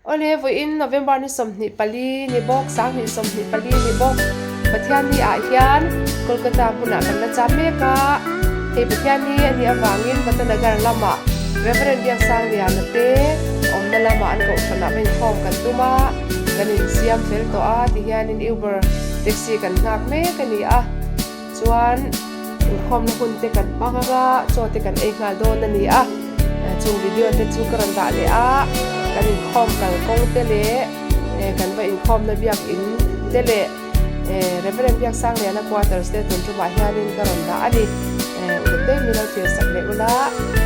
ole vo in November ni somni pali ni bok sang ni somni pali ni bok pathian ni a hian Kolkata huna kan la chame ka he pathian ni ani awangin Patanagar lama Reverend yang sang lian te omna lama an ko thana ben khom kan tuma kan in siam fel to a ti hian in Uber taxi kan ngak me kan ni a chuan khom na hun te kan panga cho te kan e ngal don ani a chung video te chu karan da le a kan in khom kan kong te le kan va in khom na biak in te le Reverend biak sang le na quarters te tun chu ba hian in karan da ani ulte mi lo che sak le ula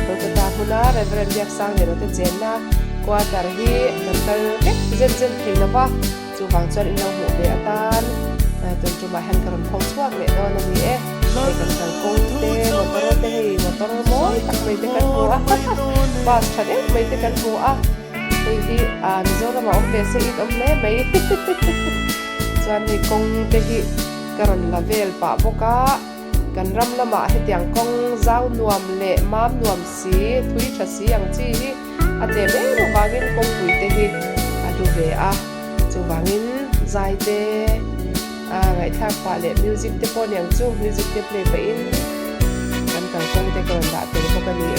Kolkata huna Reverend biak sang le te chen na quarter hi kan kal ke zen zen thing na ba chu bang chon in lo mu be atan tun chu ba han karan phong chuak le do na ni kan kal kong te motor te hi motor mo tak mai te kan hu a bas thade mai te kan hu a hi Mizoram ma ofte se it om le mai chuan ni kong te hi karan lavel pa boka kan ram lama hetiang kong zau nuam le mam nuam si thui tha si ang chi hi ate be ro bangin kong pui te hi adu ve a chu bangin zai te ngai tha pa le music te pon yang chu music te play pa in kan kong te karan da te ko kan ni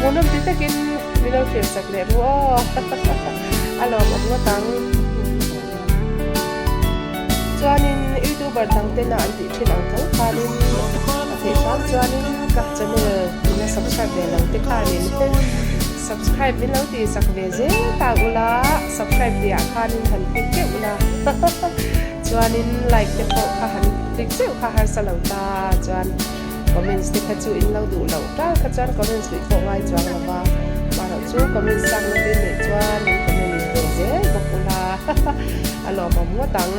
monam ti takin milo feel sak le ro alo ma tang chuanin YouTuber tang te na anti thin ang thau khalin the sang chuanin ka channel ina subscribe le lang te khalin subscribe min lo ti sak ve je ta ula subscribe dia khalin han tik ke ula chuanin like te pho kha han tik se kha har salau ta chuan comments te kha chu in lo du lo ta kha chuan comments ri pho ngai chuan la ba ma ro chu comments sang na te le chuan comment ve je bokula alo ma mo tang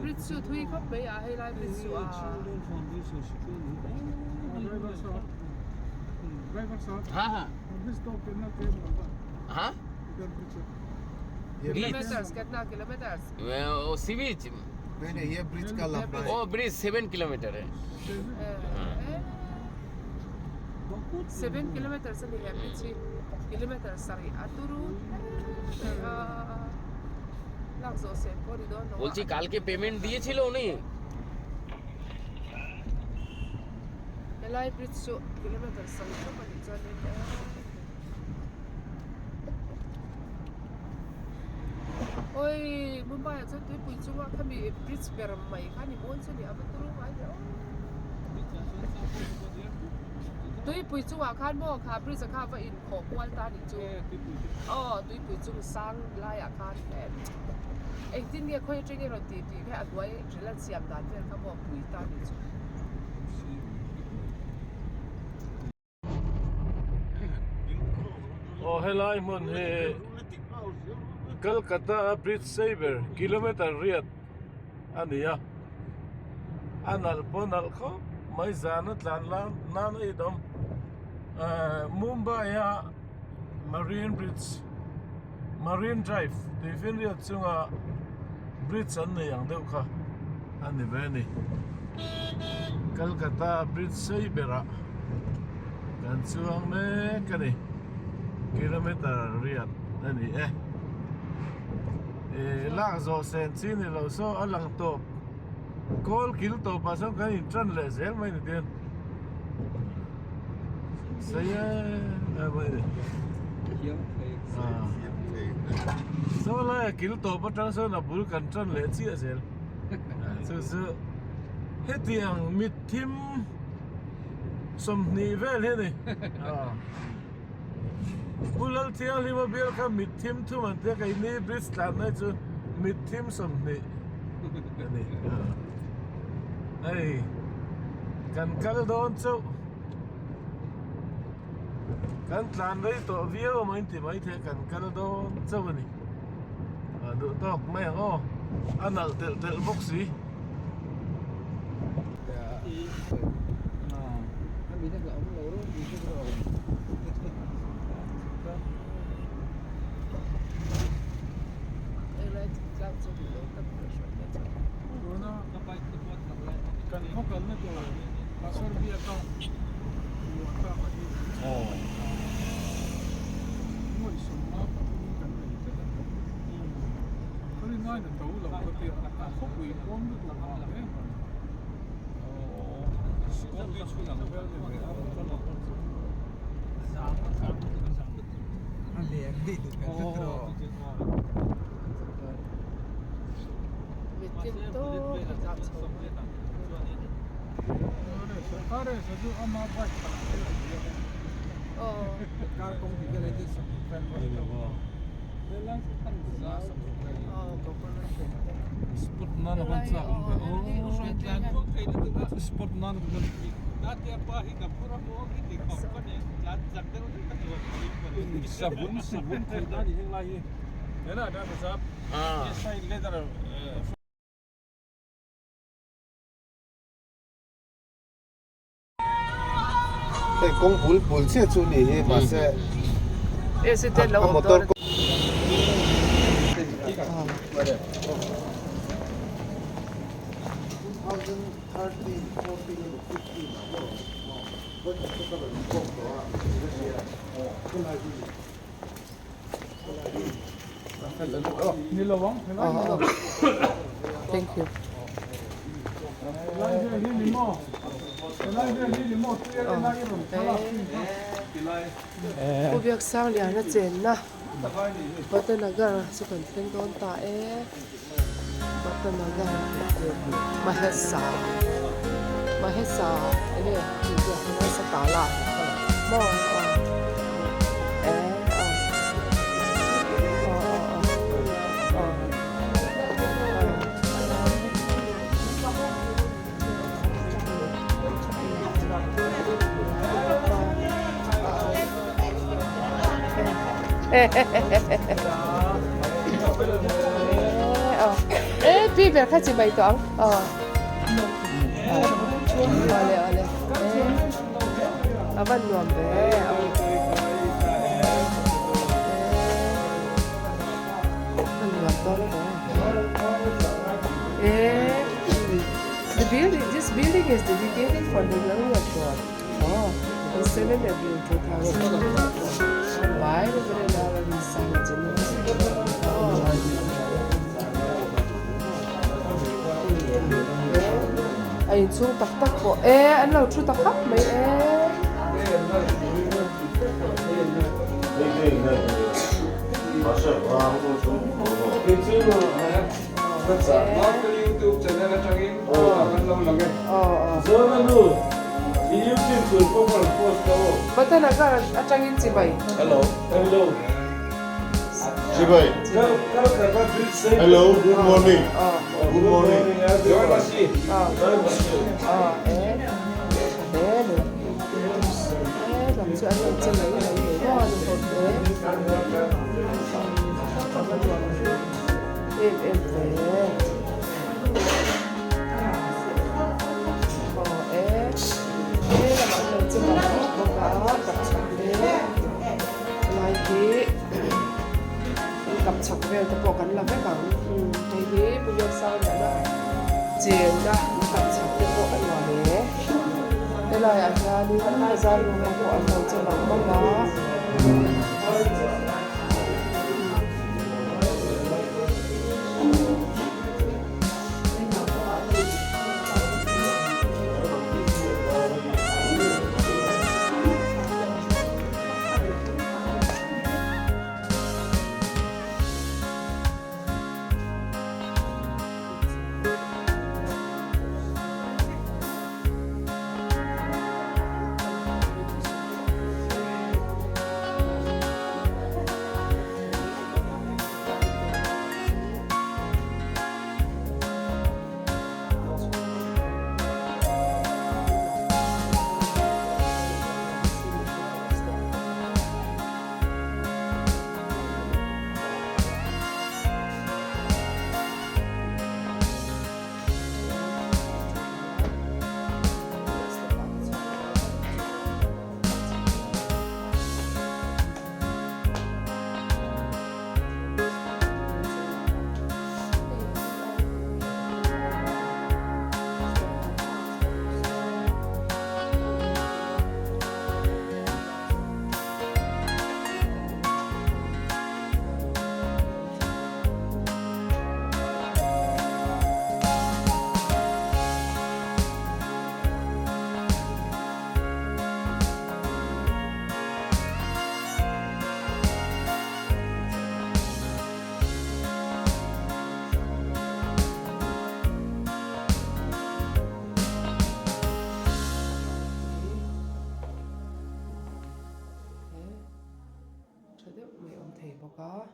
Britsu thui khop be a hei lai Britsu a हाँ हाँ किलोमीटर्स कितना किलोमीटर्स वो सी बीच नहीं ये ब्रिज का लंबा है वो ब्रिज 7 किलोमीटर है 7 kilometers ani every 3 kilometers sari aturu লাগছো সে পরি দো বলছি কালকে পেমেন্ট দিয়েছিল উনি এলাই ব্রিজ কিলোমিটার সরি তো মানে চলে ওই মুম্বাই আছে তুই পুইচুว่าখাবি ব্রিজ বের মাই খানি মন চলি আবে তুরু মাই তুই পুইচুว่าখানบ่ค่ะบริษัทค่ะว่าอินขอกวนตานี่จูতুই পুইচু sang lai à khanไอ้ที่เนี่ยค่อยจะเรียกเราตีแค่อัดไว้เรื่องเสียบด้านเพื่อนเขาบอกปุ๋ยตาดีจุดโอ้เฮลัยมันเฮกัลกัตตาบริดเซเบอร์กิโลเมตรเรียดอันนี้อ่ะอันนั้นปนนัลเขาไม่จานัดล้านล้านนั่นไอ้ดมมุมไบอ่ะมารีนบริดจ์มารีนไดรฟ์ที่ฟินเรียดซึ่งอ่ะบริดจ์อันนี้อย่างเดียวค่ะอันนี้เป็นนี่กัลกัตตาบริดเซเบอร์อ่ะกันช่วงนี้กันนี่กิโลเมตรเรียดอันนี้ลากโซเซนซีนี่เราโซ่อันหลังตัวโคลกิลตัวภาษากันอินทรันเลเซลไม่ได้เดียนเสียไม่ได้โซ่เลยกิลตัวปัจจัยโซ่นับบุญกันทรันเลเซียเซลซื่อเฮ็ดอย่างมิดทิมสมนิเวศเฮ็ดนี่บุลเทียงลิมาเบียร์ก็มิดทิมทุกมันเทียงไอ้นี่บริสตันนั่นจูมิดทิมสมนี่นี่ไอ้กันกัลโดนจูกันตานได้ตัวเวียวมันที่ไม่เทียกันกัลโดนจูนี่ดูตอกไม่อ๋ออันนั้นเตลบ็อกซี่กันเขากันไม่ตัวมาเซอร์เบียต้องอยู่ข้างกันมวยสมมากับกันเลยเขาเรียกง่ายนะตัวเราก็เตี้ยเขาคุยก้มด้วยตัวมาเลยก้มด้วยช่วยหลังเพื่อนเลยอันเดียดดีดูกันตัวมิดทิมโตจับโซ่Kare saju ama baik kan. Oh. Kar kong tiga lagi sampai berapa? Belang kan bisa sampai. Oh, coconut. Spot mana bangsa? Oh, Shetland. Spot mana bukan? Nanti apa hingga pura mau ini kau kan ya? Lanjut terus kan sabun kau dah di yang lain. Ada besar. Yes, saya leather. cái công bún xe chú này mà xe C'était là motor Ni lawang, Thank you. Cô việc sang liền nó chén na, bắt đầu naga sẽ còn thêm đón ta bắt đầu naga mà hết sa, cái này thì giờ nó sẽ tả lại, mòพี่เบียร์ข้าจะไปต่อเอาเลยเอาบ้านรวมไปบ้านรวมต้นไปthe building, this building is dedicated for the glory of God. Oh, 7 April 2000 why we were in our research ai chu tak tak ko an lo chu tak tak mai YouTube channel atangin kan lo lage batan agar atangin si bai Hello. Chibai. Hello, good morning. Good morning. join us làm cho anh làm chân lấy ngon em về là mọi người chưa có có tập chặt lại thì tập chặt về tập bộ cắn là mấy bạn thì bây giờ sau này nó chèn ra tập chặt cái bộ anh ngoài đấy đây là anh ra đi vẫn là ra luôn mà bộ anh làm cho bằng bông đó có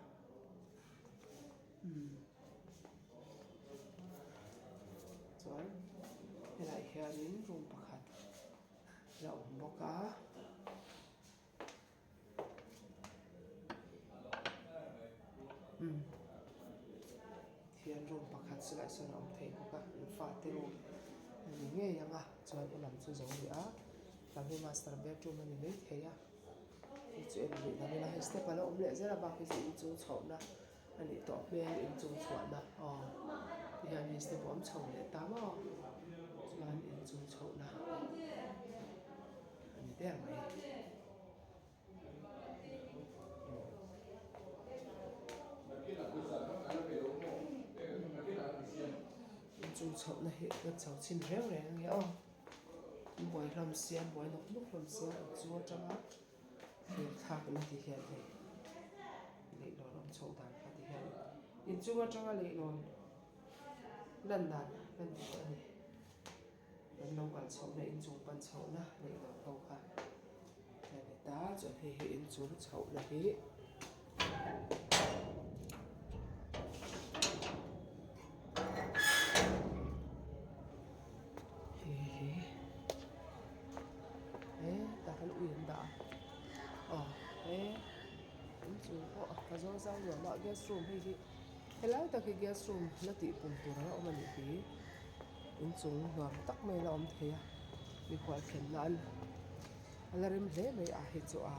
rồi thế lại hiện đến room pakhat rộng bốc á hiện room pakhat sẽ lại sơn ông thầy bốc á phát tên room mình nghe rằng à rồi em làm cho giống gì á làm cái master bedroom này lấy thế á chuyện bị là mình hay step vào ông lệ rất là bao cái gì chú chậu đó anh ấy tỏ bên em chú chuẩn đó thì anh ấy step bấm chậu để tám cho anh ấy chú chậu đó anh ấy đẹp mày chú chậu này hiện cái chậu chín réo này nghe không bồi làm xiên bồi lúc làm xiên chú cho nó thì thà cái thì hiện này lấy nó làm chậu đàn thì hiện in chung ở trong lấy nó lần đàn lần thì cái này lần nông quản chậu này in chung bàn chậu na lấy nó câu cả này để đá cho thì in chung chậu này zo zau yo ma guest room hi helai ta ki guest room la ti pum tu ra o mani hi in chung ngam tak me la om theya mi khwal khen nan alarim hle mai a hi chu a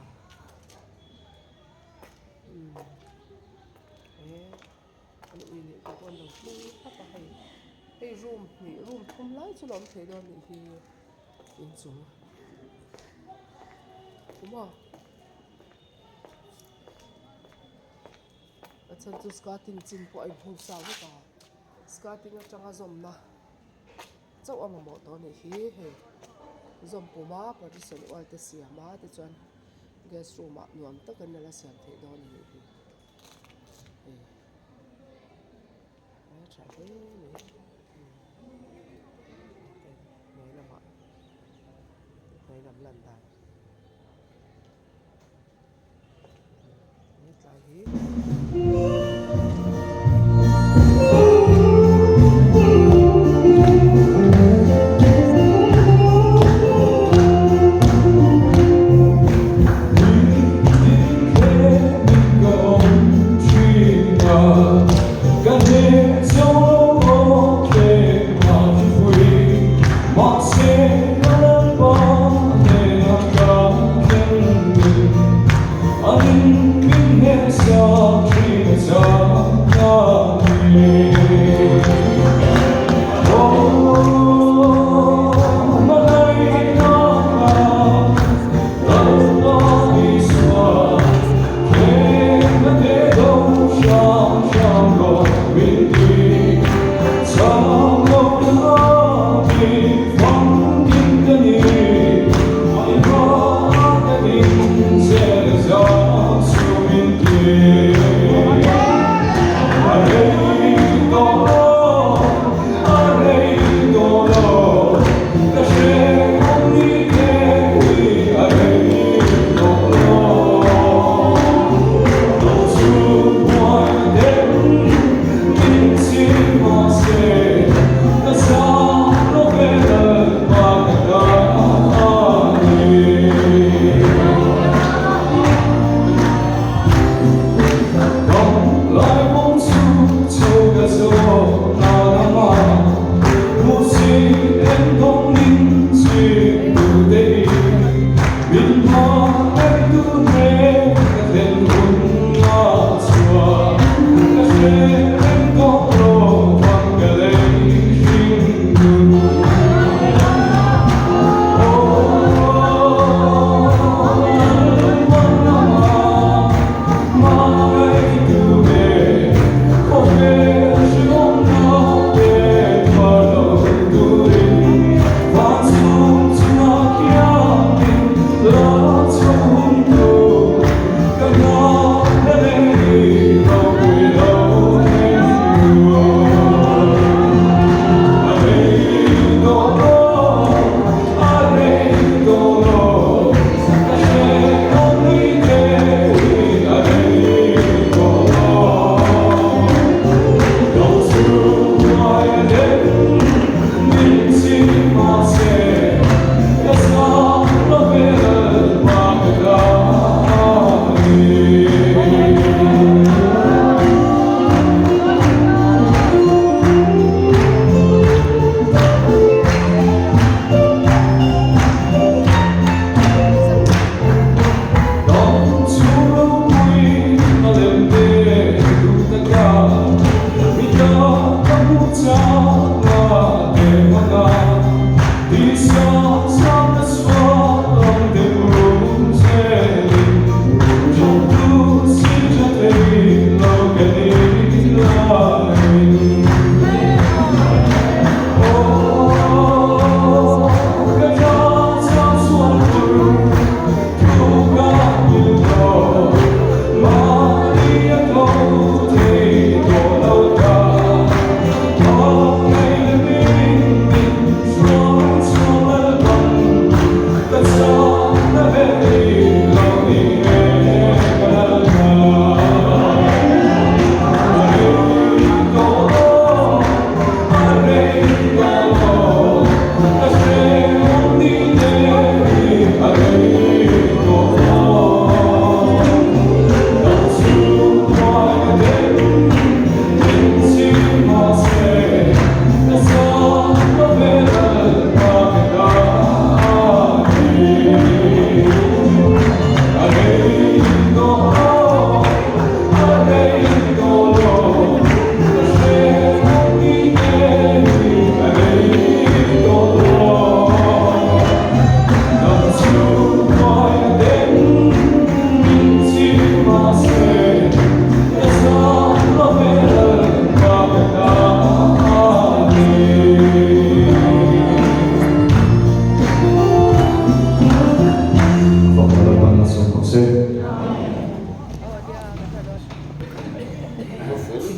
an ui ni ko kon lo tu ta pa hai hey room ni room thum lai chu lom thei do ni hi in chung kuma achan tu skating chin po ai bhu sa ka skating atanga zomna chau ama mo to ni hi he zom puma partition wall te siama te chuan guest room a nuam takan la siam the do ni hi try ni nói là mọi nói làm lần ta nhất là gì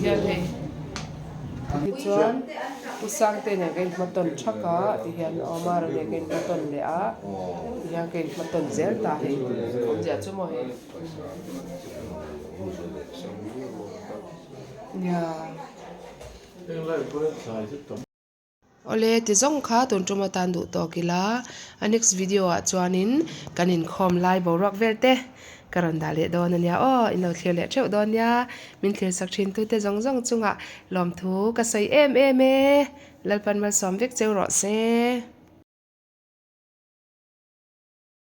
hian hei hi chuan usang te ne gen maton thaka ti hian omar ne gen maton le a ti hian gen maton zel ta hei om ja chu mo hei ya ole ti zong kha ton tuma tan du to kila a next video a chuanin kanin khom lai borak velte karon dale don ania o ino thlele theu don ya min thil sak thin tu te zong zong chunga lom thu ka sei em em e lalpan mal som vek cheu ro se